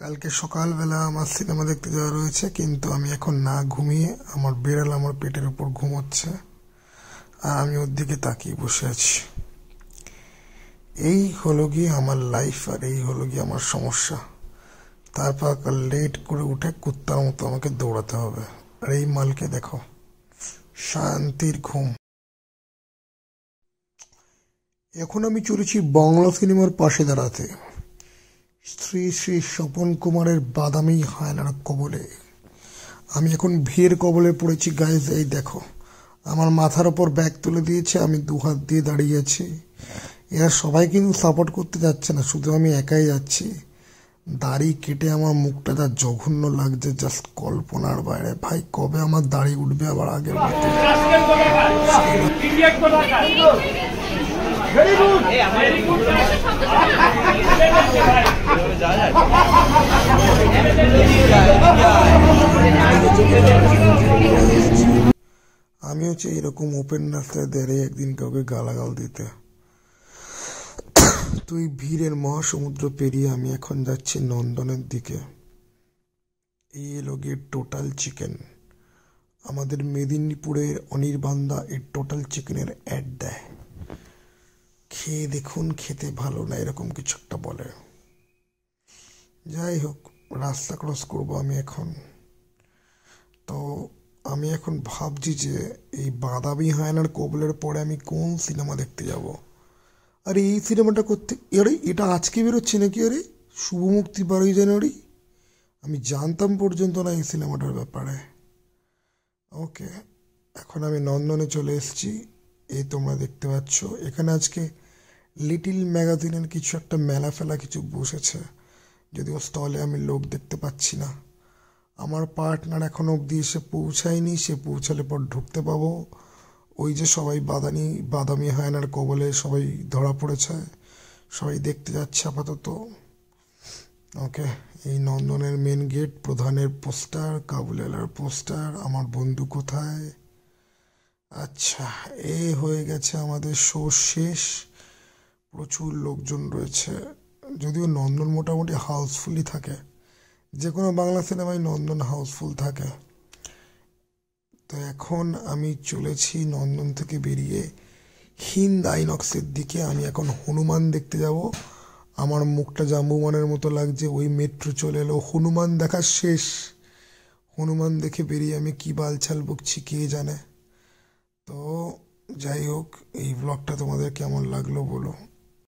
কালকে সকালবেলা আমার সিনেমা দেখতে যাওয়া রয়েছে, কিন্তু আমি এখন না ঘুমিয়ে আমার বিড়াল আমার পেটের উপর ঘুমোচ্ছে আর আমি ওর দিকে তাকিয়ে বসে আছি। এই হলো গিয়ে আমার লাইফ আর এই হলো গিয়ে আমার সমস্যা। তারপর কাল লেট করে উঠে কুত্তার মতো আমাকে দৌড়াতে হবে। আর এই মালকে দেখো, শান্তির ঘুম। এখন আমি চলেছি বাংলা সিনেমার পাশে দাঁড়াতে, শ্রী শ্রী স্বপন কুমারের বাদামি হায়নার কবলে। আমি এখন ভিড় কবলে পড়েছি গাইজ। এই দেখো, আমার মাথার ওপর ব্যাগ তুলে দিয়েছে, আমি দুহাত দিয়ে দাঁড়িয়ে আছি। এরা সবাই কিন্তু সাপোর্ট করতে যাচ্ছে না, শুধু আমি একাই যাচ্ছি। দাড়ি কেটে আমার মুখটা যা জঘন্য লাগছে, জাস্ট কল্পনার বাইরে। ভাই, কবে আমার দাড়ি উঠবে আবার আগের মতো? আমি হচ্ছে এরকম ওপেন রাস্তায় দাঁড়িয়ে একদিন কাউকে গালাগাল দিতে। তুই ভিড়ের মহাসমুদ্র পেরিয়ে আমি এখন যাচ্ছি নন্দনের দিকে। এই এলো গিয়ে টোটাল চিকেন। আমাদের মেদিনীপুরের অনির্বাণদা এই টোটাল চিকেনের অ্যাড দেয়। খেয়ে দেখুন, খেতে ভালো না এরকম কিছু একটা বলে। যাই হোক, রাস্তা ক্রস করবো আমি এখন। তো আমি এখন ভাবছি যে এই বাদামি হায়নার কবলের পরে আমি কোন সিনেমা দেখতে যাব। আরে এই সিনেমাটা করতে, আরে এটা আজকে বেরোচ্ছে নাকি? আরে শুভ মুক্তি 12ই জানুয়ারি। আমি জানতাম পর্যন্ত না এই সিনেমাটার ব্যাপারে। ওকে, এখন আমি নন্দনে চলে এসেছি। এই তোমরা দেখতে পাচ্ছ এখানে আজকে লিটিল ম্যাগাজিনের কিছু একটা মেলা ফেলা কিছু বসেছে, যদিও স্টলে আমি লোক দেখতে পাচ্ছি না। আমার পার্টনার এখনো অবধি এসে পৌঁছায়নি, সে পৌঁছালে পর ঢুকতে পাবো। ওই যে সবাই বাদামি হায়নার কবলে সবাই ধরা পড়েছে, সবাই দেখতে যাচ্ছে আপাতত। ওকে, এই নন্দনের মেন গেট, প্রধানের পোস্টার, কাবুলিওয়ালার পোস্টার, আমার বন্ধু কোথায়। আচ্ছা, এ হয়ে গেছে আমাদের শো শেষ। প্রচুর লোকজন রয়েছে, যদিও নন্দন মোটামুটি হাউসফুলই থাকে। যে কোনো বাংলা সিনেমায় নন্দন হাউসফুল থাকে। তো এখন আমি চলেছি নন্দন থেকে বেরিয়ে হিন্দ আইনক্সের দিকে। আমি এখন হনুমান দেখতে যাব। আমার মুখটা জাম্বুমানের মতো লাগছে, ওই মেট্রো চলে এলো, হনুমান দেখা শেষ। হনুমান দেখে বেরিয়ে আমি কি বালছাল বকছি কে জানে। তো যাই হোক, এই ব্লগটা তোমাদের কেমন লাগলো বলো।